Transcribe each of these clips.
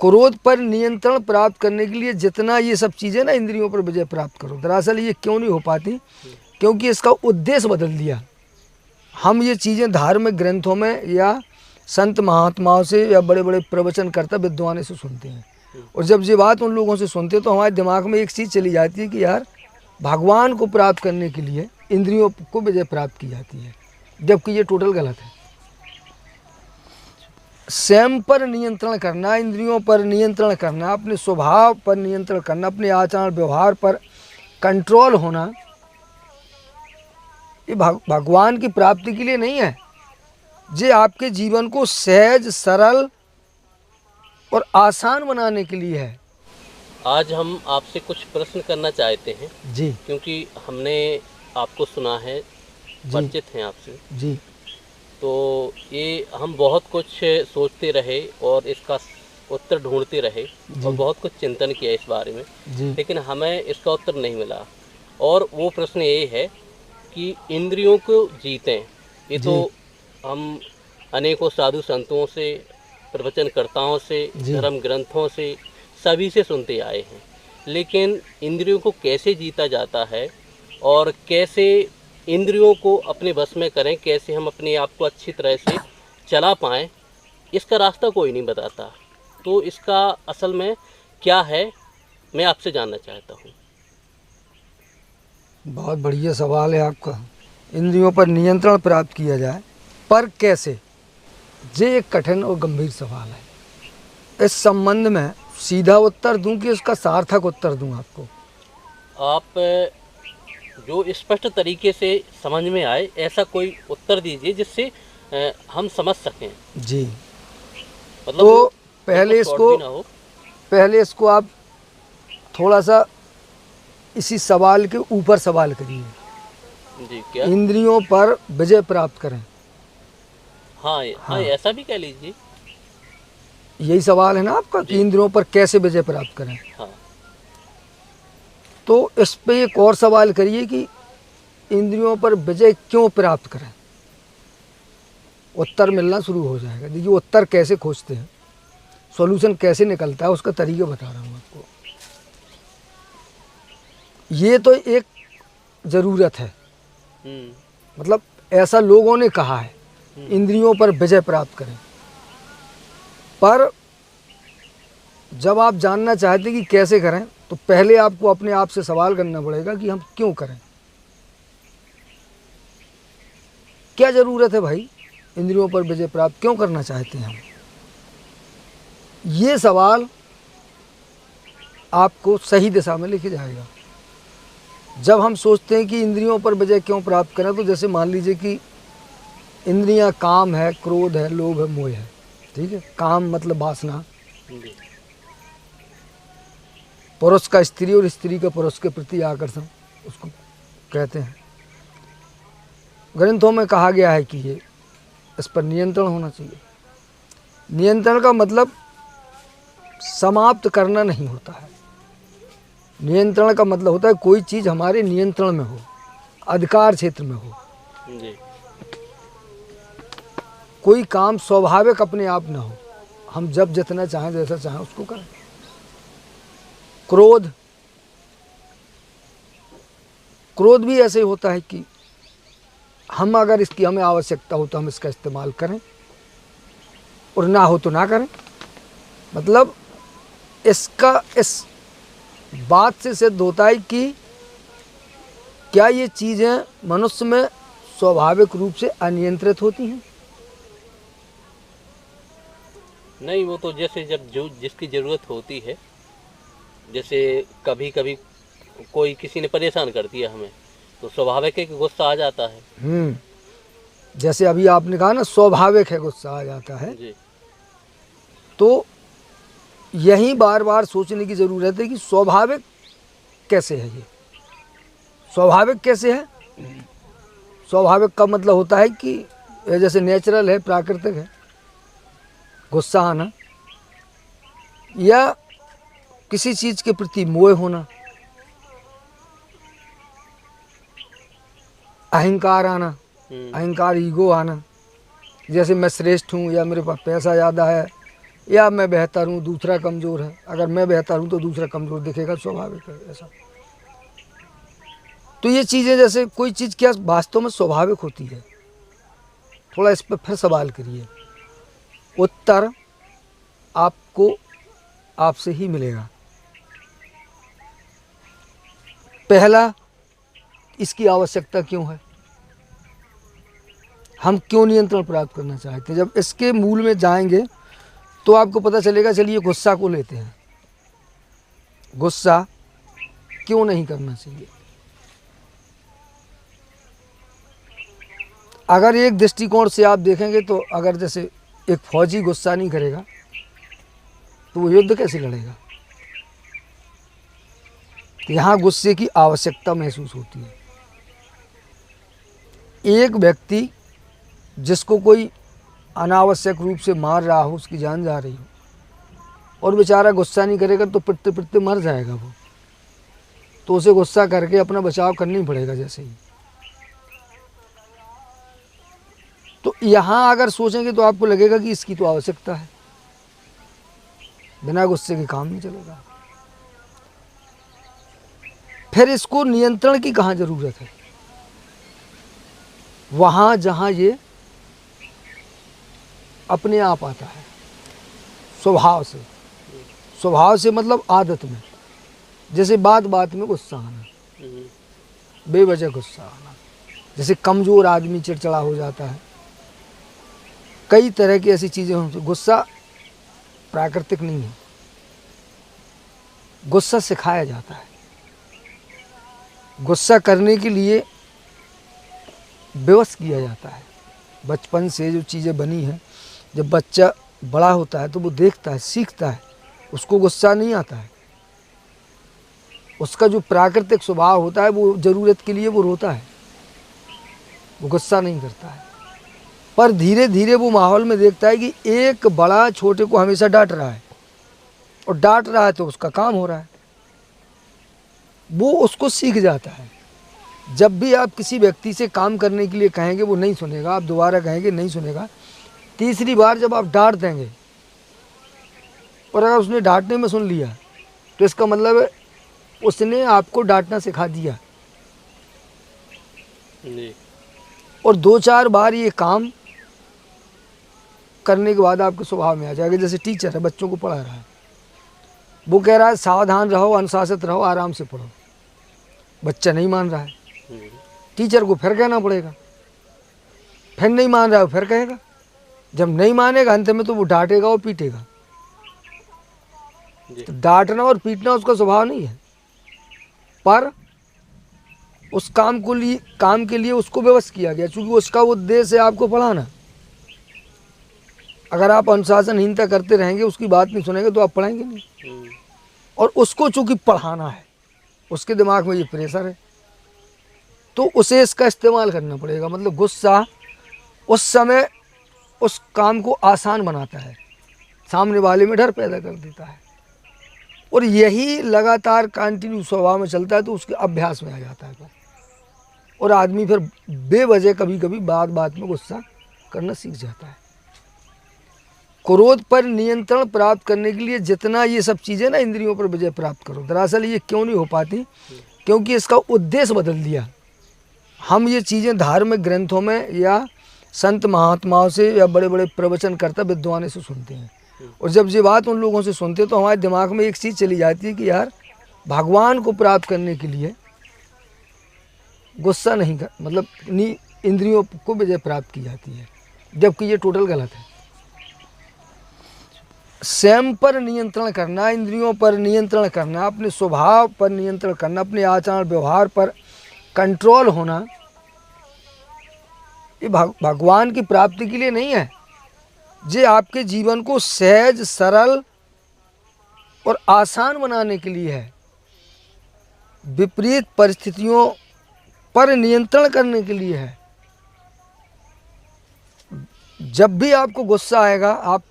क्रोध पर नियंत्रण प्राप्त करने के लिए जितना ये सब चीज़ें ना इंद्रियों पर विजय प्राप्त करो, दरअसल ये क्यों नहीं हो पाती, क्योंकि इसका उद्देश्य बदल दिया। हम ये चीज़ें धार्मिक ग्रंथों में या संत महात्माओं से या बड़े बड़े प्रवचनकर्ता विद्वानों से सुनते हैं, और जब ये बात उन लोगों से सुनते हैं तो हमारे दिमाग में एक चीज़ चली जाती है कि यार भगवान को प्राप्त करने के लिए इंद्रियों को विजय प्राप्त की जाती है, जबकि ये टोटल गलत है। स्वयं पर नियंत्रण करना, इंद्रियों पर नियंत्रण करना, अपने स्वभाव पर नियंत्रण करना, अपने आचार व्यवहार पर कंट्रोल होना, ये भगवान की प्राप्ति के लिए नहीं है। ये आपके जीवन को सहज, सरल और आसान बनाने के लिए है। आज हम आपसे कुछ प्रश्न करना चाहते हैं जी, क्योंकि हमने आपको सुना है, परिचित हैं आपसे जी, तो ये हम बहुत कुछ सोचते रहे और इसका उत्तर ढूंढते रहे और बहुत कुछ चिंतन किया इस बारे में, जी, लेकिन हमें इसका उत्तर नहीं मिला। और वो प्रश्न ये है कि इंद्रियों को जीतें, ये तो हम अनेकों साधु संतों से, प्रवचनकर्ताओं से, धर्म ग्रंथों से, सभी से सुनते आए हैं, लेकिन इंद्रियों को कैसे जीता जाता है और कैसे इंद्रियों को अपने बस में करें, कैसे हम अपने आप को अच्छी तरह से चला पाएँ, इसका रास्ता कोई नहीं बताता। तो इसका असल में क्या है, मैं आपसे जानना चाहता हूँ। बहुत बढ़िया सवाल है आपका। इंद्रियों पर नियंत्रण प्राप्त किया जाए, पर कैसे? ये एक कठिन और गंभीर सवाल है। इस संबंध में सीधा उत्तर दूं कि इसका सार्थक उत्तर दूं आपको? आप जो स्पष्ट तरीके से समझ में आए ऐसा कोई उत्तर दीजिए जिससे हम समझ सकें। जी, मतलब तो पहले इसको आप थोड़ा सा इसी सवाल के ऊपर सवाल करिए। जी, क्या? इंद्रियों पर विजय प्राप्त करें। हाँ, ऐसा भी कह लीजिए। यही सवाल है ना आपका कि इंद्रियों पर कैसे विजय प्राप्त करें। हाँ। तो इस पे एक और सवाल करिए कि इंद्रियों पर विजय क्यों प्राप्त करें। उत्तर मिलना शुरू हो जाएगा। देखिए, उत्तर कैसे खोजते हैं, सॉल्यूशन कैसे निकलता है, उसका तरीका बता रहा हूँ आपको। ये तो एक ज़रूरत है, मतलब ऐसा लोगों ने कहा है, इंद्रियों पर विजय प्राप्त करें। पर जब आप जानना चाहते कि कैसे करें, तो पहले आपको अपने आप से सवाल करना पड़ेगा कि हम क्यों करें, क्या ज़रूरत है भाई, इंद्रियों पर विजय प्राप्त क्यों करना चाहते हैं हम। ये सवाल आपको सही दिशा में लेके जाएगा। जब हम सोचते हैं कि इंद्रियों पर विजय क्यों प्राप्त करें, तो जैसे मान लीजिए कि इंद्रियां काम है, क्रोध है, लोभ है, मोह है, ठीक है। काम मतलब वासना, पुरुष का स्त्री और स्त्री का पुरुष के प्रति आकर्षण, उसको कहते हैं। ग्रंथों में कहा गया है कि ये इस पर नियंत्रण होना चाहिए। नियंत्रण का मतलब समाप्त करना नहीं होता है। नियंत्रण का मतलब होता है कोई चीज़ हमारे नियंत्रण में हो, अधिकार क्षेत्र में हो। कोई काम स्वाभाविक अपने आप ना हो, हम जब जितना चाहें, जैसा चाहें उसको करें। क्रोध भी ऐसे ही होता है कि हम अगर इसकी हमें आवश्यकता हो तो हम इसका इस्तेमाल करें, और ना हो तो ना करें। मतलब इसका इस बात से सिद्ध होता है कि क्या ये चीज़ें मनुष्य में स्वाभाविक रूप से अनियंत्रित होती हैं। नहीं, वो तो जैसे जब जो जिसकी ज़रूरत होती है, जैसे कभी कभी कोई किसी ने परेशान कर दिया हमें, तो स्वाभाविक है कि गुस्सा आ जाता है। जैसे अभी आपने कहा ना, स्वाभाविक है गुस्सा आ जाता है जी। तो यही बार बार सोचने की ज़रूरत है कि स्वाभाविक कैसे है। ये स्वाभाविक कैसे है? स्वाभाविक का मतलब होता है कि जैसे नेचुरल है, प्राकृतिक है गुस्सा आना, या किसी चीज़ के प्रति मोह होना, अहंकार आना, अहंकार ईगो आना, जैसे मैं श्रेष्ठ हूँ, या मेरे पास पैसा ज़्यादा है, या मैं बेहतर हूँ दूसरा कमज़ोर है। अगर मैं बेहतर हूँ तो दूसरा कमज़ोर दिखेगा, स्वाभाविक है ऐसा। तो ये चीज़ें जैसे कोई चीज़ क्या वास्तव में स्वाभाविक होती है, थोड़ा इस पर फिर सवाल करिए, उत्तर आपको आपसे ही मिलेगा। पहला, इसकी आवश्यकता क्यों है, हम क्यों नियंत्रण प्राप्त करना चाहते हैं। जब इसके मूल में जाएंगे तो आपको पता चलेगा। चलिए गुस्सा को लेते हैं, गुस्सा क्यों नहीं करना चाहिए। अगर एक दृष्टिकोण से आप देखेंगे तो अगर जैसे एक फौजी गुस्सा नहीं करेगा तो वो युद्ध कैसे लड़ेगा। तो यहाँ गुस्से की आवश्यकता महसूस होती है। एक व्यक्ति जिसको कोई अनावश्यक रूप से मार रहा हो, उसकी जान जा रही हो, और बेचारा गुस्सा नहीं करेगा तो पिटते पिटते मर जाएगा वो, तो उसे गुस्सा करके अपना बचाव करना ही पड़ेगा जैसे ही। तो यहाँ अगर सोचेंगे तो आपको लगेगा कि इसकी तो आवश्यकता है, बिना गुस्से के काम नहीं चलेगा। फिर इसको नियंत्रण की कहाँ ज़रूरत है, वहाँ जहाँ ये अपने आप आता है, स्वभाव से। स्वभाव से मतलब आदत में, जैसे बात बात में गुस्सा आना, बेवजह गुस्सा आना, जैसे कमज़ोर आदमी चिड़चिड़ा हो जाता है, कई तरह की ऐसी चीज़ें हों। गुस्सा प्राकृतिक नहीं है, गुस्सा सिखाया जाता है। गुस्सा करने के लिए विवश किया जाता है। बचपन से जो चीज़ें बनी हैं, जब बच्चा बड़ा होता है तो वो देखता है, सीखता है, उसको गुस्सा नहीं आता है। उसका जो प्राकृतिक स्वभाव होता है वो ज़रूरत के लिए वो रोता है, वो गुस्सा नहीं करता है। पर धीरे धीरे वो माहौल में देखता है कि एक बड़ा छोटे को हमेशा डांट रहा है, और डांट रहा है तो उसका काम हो रहा है, वो उसको सीख जाता है। जब भी आप किसी व्यक्ति से काम करने के लिए कहेंगे वो नहीं सुनेगा, आप दोबारा कहेंगे नहीं सुनेगा, तीसरी बार जब आप डांट देंगे और अगर उसने डांटने में सुन लिया तो इसका मतलब है उसने आपको डांटना सिखा दिया। जी। और 2-4 बार ये काम करने के बाद आपके स्वभाव में आ जाएगा। जैसे टीचर है, बच्चों को पढ़ा रहा है, वो कह रहा है सावधान रहो, अनुशासित रहो, आराम से पढ़ो, बच्चा नहीं मान रहा है, टीचर को फिर कहना पड़ेगा, फिर नहीं मान रहा है फिर कहेगा, जब नहीं मानेगा अंत में तो वो डांटेगा और पीटेगा। तो डांटना और पीटना उसका स्वभाव नहीं है, पर उस काम के लिए उसको विवश किया गया, क्योंकि उसका उद्देश्य है आपको पढ़ाना। अगर आप अनुशासनहीनता करते रहेंगे, उसकी बात नहीं सुनेंगे तो आप पढ़ाएंगे नहीं। और उसको चूंकि पढ़ाना है, उसके दिमाग में ये प्रेशर है, तो उसे इसका इस्तेमाल करना पड़ेगा। मतलब गुस्सा उस समय उस काम को आसान बनाता है, सामने वाले में डर पैदा कर देता है, और यही लगातार कंटिन्यू स्वभाव में चलता है तो उसके अभ्यास में आ जाता है। और आदमी फिर बेवजह कभी कभी बात बात में गुस्सा करना सीख जाता है। क्रोध पर नियंत्रण प्राप्त करने के लिए जितना ये सब चीज़ें ना इंद्रियों पर विजय प्राप्त करो, दरअसल ये क्यों नहीं हो पाती, क्योंकि इसका उद्देश्य बदल दिया। हम ये चीज़ें धार्मिक ग्रंथों में या संत महात्माओं से या बड़े बड़े प्रवचनकर्ता विद्वानों से सुनते हैं, और जब ये बात उन लोगों से सुनते हैं तो हमारे दिमाग में एक चीज़ चली जाती है कि यार भगवान को प्राप्त करने के लिए गुस्सा नहीं कर, मतलब इंद्रियों को विजय प्राप्त की जाती है, जबकि ये टोटल गलत है। स्वयं पर नियंत्रण करना, इंद्रियों पर नियंत्रण करना, अपने स्वभाव पर नियंत्रण करना, अपने आचरण व्यवहार पर कंट्रोल होना, ये भगवान की प्राप्ति के लिए नहीं है। ये आपके जीवन को सहज, सरल और आसान बनाने के लिए है। विपरीत परिस्थितियों पर नियंत्रण करने के लिए है। जब भी आपको गुस्सा आएगा आप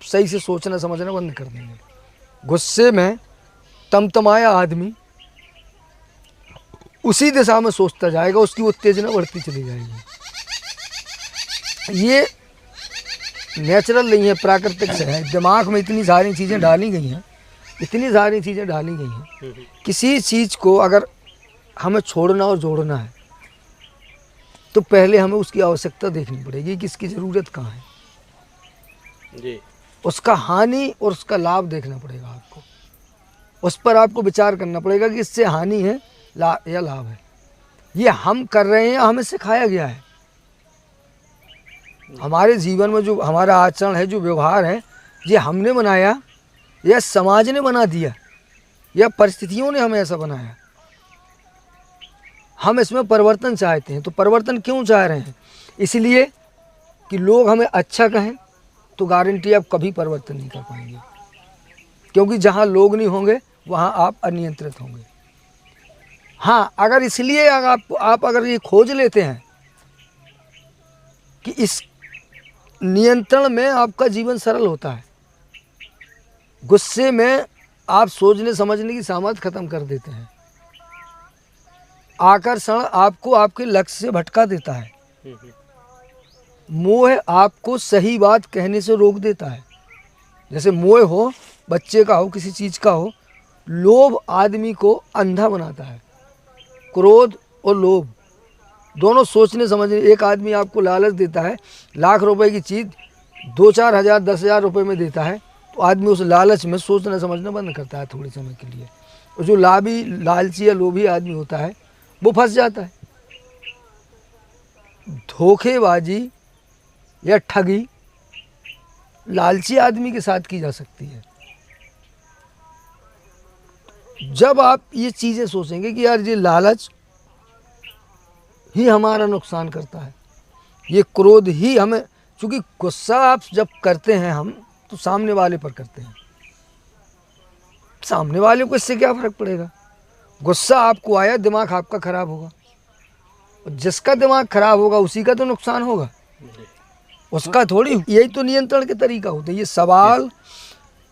सही से सोचना समझना बंद कर देंगे। गुस्से में तमतमाया आदमी उसी दिशा में सोचता जाएगा, उसकी उत्तेजना बढ़ती चली जाएगी। ये नेचुरल नहीं है, प्राकृतिक से है। दिमाग में इतनी सारी चीज़ें डाली गई हैं, इतनी सारी चीज़ें डाली गई हैं। किसी चीज़ को अगर हमें छोड़ना और जोड़ना है तो पहले हमें उसकी आवश्यकता देखनी पड़ेगी कि इसकी ज़रूरत कहाँ है जी। उसका हानि और उसका लाभ देखना पड़ेगा आपको। उस पर आपको विचार करना पड़ेगा कि इससे हानि है या लाभ है। ये हम कर रहे हैं या हमें सिखाया गया है। हमारे जीवन में जो हमारा आचरण है, जो व्यवहार है, ये हमने बनाया या समाज ने बना दिया या परिस्थितियों ने हमें ऐसा बनाया। हम इसमें परिवर्तन चाहते हैं। तो परिवर्तन क्यों चाह रहे हैं? इसलिए कि लोग हमें अच्छा कहें, तो गारंटी आप कभी परिवर्तन नहीं कर पाएंगे, क्योंकि जहाँ लोग नहीं होंगे वहाँ आप अनियंत्रित होंगे। हाँ, अगर इसलिए आप अगर ये खोज लेते हैं कि इस नियंत्रण में आपका जीवन सरल होता है, गुस्से में आप सोचने समझने की सामर्थ्य खत्म कर देते हैं, आकर्षण आपको आपके लक्ष्य से भटका देता है, मोह आपको सही बात कहने से रोक देता है। जैसे मोह हो, बच्चे का हो, किसी चीज़ का हो, लोभ आदमी को अंधा बनाता है। क्रोध और लोभ दोनों सोचने समझने। एक आदमी आपको लालच देता है, लाख रुपए की चीज़ 2-4 हज़ार 10,000 रुपये में देता है, तो आदमी उस लालच में सोचना समझना बंद करता है थोड़े समय के लिए। और जो लालची या लोभी आदमी होता है वो फंस जाता है। धोखेबाजी या ठगी लालची आदमी के साथ की जा सकती है। जब आप ये चीज़ें सोचेंगे कि यार ये लालच ही हमारा नुकसान करता है, ये क्रोध ही हमें, क्योंकि गुस्सा आप जब करते हैं हम तो सामने वाले पर करते हैं। सामने वाले को इससे क्या फ़र्क पड़ेगा? गुस्सा आपको आया, दिमाग आपका खराब होगा, और जिसका दिमाग खराब होगा उसी का तो नुकसान होगा, उसका थोड़ी। यही तो नियंत्रण के तरीका होते हैं। ये सवाल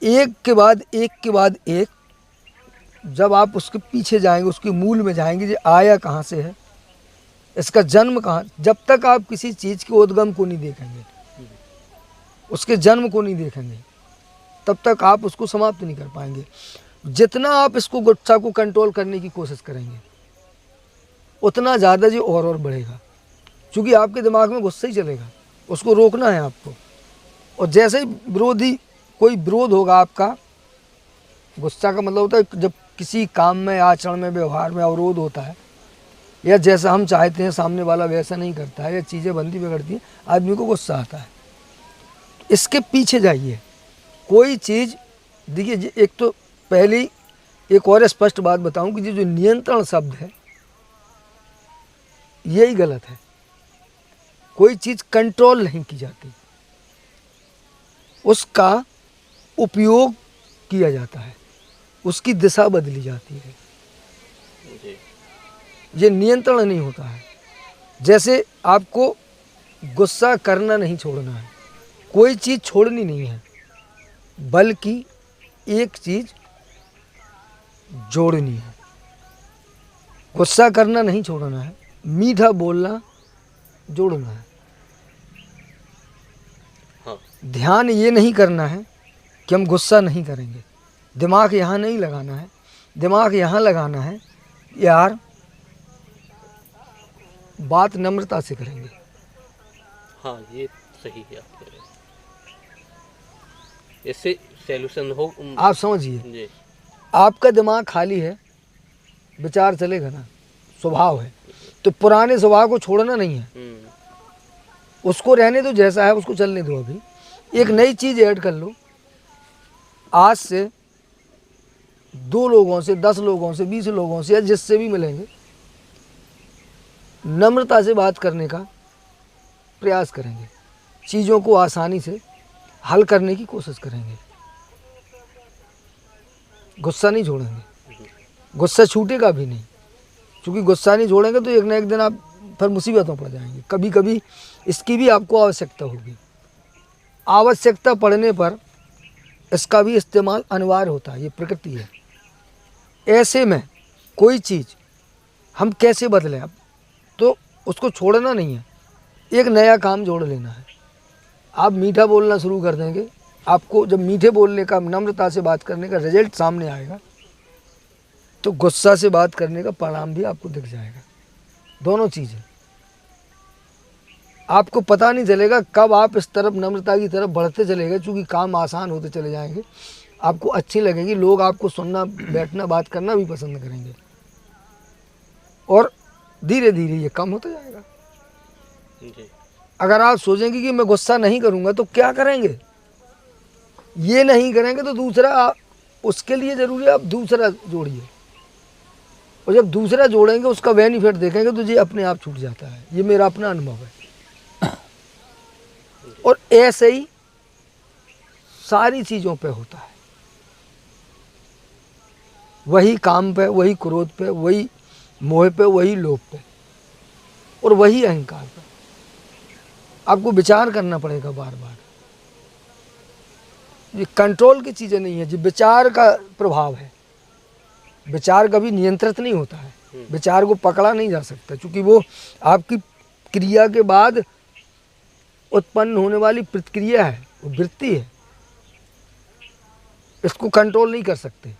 एक के बाद एक जब आप उसके पीछे जाएंगे, उसके मूल में जाएंगे, ये आया कहाँ से है, इसका जन्म कहाँ। जब तक आप किसी चीज़ के उद्गम को नहीं देखेंगे, उसके जन्म को नहीं देखेंगे, तब तक आप उसको समाप्त नहीं कर पाएंगे। जितना आप इसको गुस्सा को कंट्रोल करने की कोशिश करेंगे उतना ज़्यादा ये और बढ़ेगा, क्योंकि आपके दिमाग में गुस्सा ही चलेगा, उसको रोकना है आपको। और जैसे ही कोई विरोध होगा आपका, गुस्सा का मतलब होता है जब किसी काम में, आचरण में, व्यवहार में अवरोध होता है, या जैसा हम चाहते हैं सामने वाला वैसा नहीं करता है, या चीज़ें बनती बिगड़ती हैं, आदमी को गुस्सा आता है। तो इसके पीछे जाइए। कोई चीज़ देखिए, एक तो पहली एक और स्पष्ट बात बताऊं कि जो नियंत्रण शब्द है यही गलत है। कोई चीज़ कंट्रोल नहीं की जाती, उसका उपयोग किया जाता है, उसकी दिशा बदली जाती है। ये नियंत्रण नहीं होता है। जैसे आपको गुस्सा करना नहीं छोड़ना है, कोई चीज़ छोड़नी नहीं है, बल्कि एक चीज़ जोड़नी है। गुस्सा करना नहीं छोड़ना है, मीठा बोलना जोड़ना है। हाँ। ध्यान ये नहीं करना है कि हम गुस्सा नहीं करेंगे, दिमाग यहाँ नहीं लगाना है, दिमाग यहाँ लगाना है यार बात नम्रता से करेंगे। हाँ, ये सही है आप कह रहे हैं। इससे सॉल्यूशन हो। आप समझिए, जी। आपका दिमाग खाली है, विचार चलेगा ना, स्वभाव है, तो पुराने स्वभाव को छोड़ना नहीं है, उसको रहने दो जैसा है, उसको चलने दो। अभी एक नई चीज़ ऐड कर लो। आज से 2 लोगों से, 10 लोगों से, 20 लोगों से, या जिससे भी मिलेंगे, नम्रता से बात करने का प्रयास करेंगे, चीज़ों को आसानी से हल करने की कोशिश करेंगे, गुस्सा नहीं छोड़ेंगे। गुस्सा छूटेगा भी नहीं, क्योंकि गुस्सा नहीं छोड़ेंगे तो एक ना एक दिन आप फिर मुसीबतों पड़ जाएंगे। कभी कभी इसकी भी आपको आवश्यकता होगी, आवश्यकता पड़ने पर इसका भी इस्तेमाल अनिवार्य होता है, ये प्रकृति है। ऐसे में कोई चीज़ हम कैसे बदलें, अब तो उसको छोड़ना नहीं है, एक नया काम जोड़ लेना है। आप मीठा बोलना शुरू कर देंगे, आपको जब मीठे बोलने का, नम्रता से बात करने का रिजल्ट सामने आएगा, तो गुस्सा से बात करने का परिणाम भी आपको दिख जाएगा। दोनों चीज़ें आपको पता नहीं चलेगा कब आप इस तरफ नम्रता की तरफ बढ़ते चले गए, चूँकि काम आसान होते चले जाएंगे, आपको अच्छी लगेगी, लोग आपको सुनना, बैठना, बात करना भी पसंद करेंगे, और धीरे धीरे ये कम होता जाएगा। जी। अगर आप सोचेंगे कि मैं गुस्सा नहीं करूँगा तो क्या करेंगे, ये नहीं करेंगे तो दूसरा, उसके लिए ज़रूरी है आप दूसरा जोड़िए, और जब दूसरा जोड़ेंगे उसका बेनिफिट देखेंगे तो ये अपने आप छूट जाता है। ये मेरा अपना अनुभव है। और ऐसे ही सारी चीज़ों पे होता है, वही काम पे, वही क्रोध पे, वही मोह पे, वही लोभ पे, और वही अहंकार पे। आपको विचार करना पड़ेगा बार बार। ये कंट्रोल की चीज़ें नहीं है, ये विचार का प्रभाव है। विचार कभी नियंत्रित नहीं होता है, विचार को पकड़ा नहीं जा सकता, क्योंकि वो आपकी क्रिया के बाद उत्पन्न होने वाली प्रतिक्रिया है, वो वृत्ति है। इसको कंट्रोल नहीं कर सकते,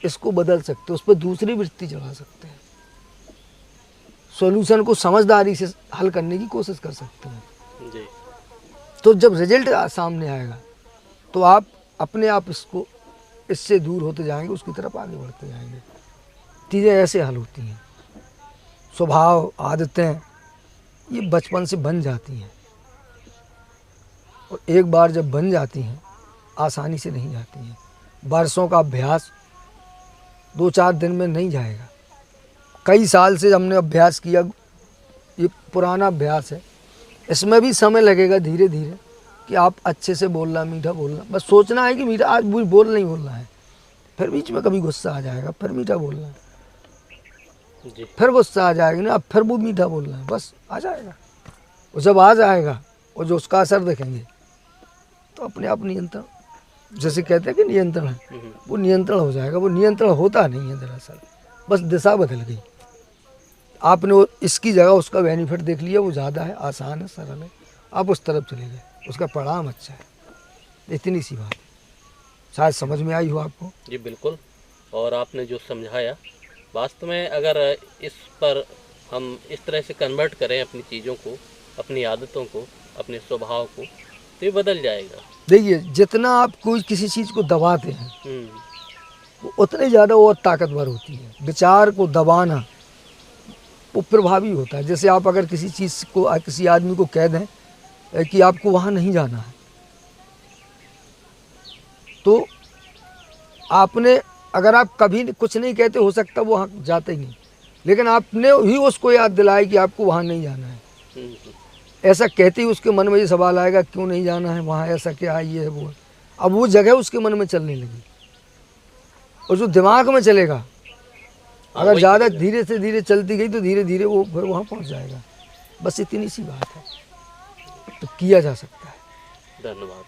इसको बदल सकते, उस पर दूसरी वृत्ति चढ़ा सकते हैं, सॉल्यूशन को समझदारी से हल करने की कोशिश कर सकते हैं। जी। तो जब रिजल्ट सामने आएगा तो आप अपने आप इससे दूर होते जाएंगे, उसकी तरफ आगे बढ़ते जाएंगे। चीज़ें ऐसे हल होती हैं। स्वभाव, आदतें ये बचपन से बन जाती हैं, और एक बार जब बन जाती हैं आसानी से नहीं जाती हैं। बरसों का अभ्यास 2-4 दिन में नहीं जाएगा। कई साल से हमने अभ्यास किया, ये पुराना अभ्यास है, इसमें भी समय लगेगा धीरे धीरे कि आप अच्छे से बोलना, मीठा बोलना। बस सोचना है कि मीठा आज नहीं बोलना है, फिर बीच में कभी गुस्सा आ जाएगा, फिर मीठा बोलना है, जी। फिर गुस्सा आ जाएगा ना, अब फिर वो मीठा बोलना है, बस आ जाएगा। और जब आ जाएगा और जो उसका असर देखेंगे तो अपने आप नियंत्रण, जैसे कहते हैं कि नियंत्रण है, वो नियंत्रण हो जाएगा। वो नियंत्रण होता नहीं है दरअसल, बस दिशा बदल गई। आपने इसकी जगह उसका बेनिफिट देख लिया, वो ज़्यादा है, आसान है, सरल है, आप उस तरफ चले गए, उसका परिणाम अच्छा है। इतनी सी बात है, शायद समझ में आई हो आपको। जी बिल्कुल। और आपने जो समझाया, वास्तव में अगर इस पर हम इस तरह से कन्वर्ट करें अपनी चीज़ों को, अपनी आदतों को, अपने स्वभाव को, तो ये बदल जाएगा। देखिए, जितना आप कोई किसी चीज़ को दबाते हैं वो उतने ज़्यादा और ताकतवर होती है। विचार को दबाना वो प्रभावी होता है। जैसे आप अगर किसी चीज़ को, किसी आदमी को कह दें कि आपको वहाँ नहीं जाना है, तो आपने, अगर आप कभी कुछ नहीं कहते, हो सकता वो वहाँ जाते ही नहीं, लेकिन आपने ही उसको याद दिलाया कि आपको वहाँ नहीं जाना है। ऐसा कहते ही उसके मन में ये सवाल आएगा, क्यों नहीं जाना है वहाँ, ऐसा क्या है, ये है, वो है। अब वो जगह उसके मन में चलने लगी, और जो दिमाग में चलेगा, अगर ज़्यादा धीरे से धीरे चलती गई तो धीरे धीरे वो फिर वहाँ पहुँच जाएगा। बस इतनी सी बात है, तो किया जा सकता है। धन्यवाद।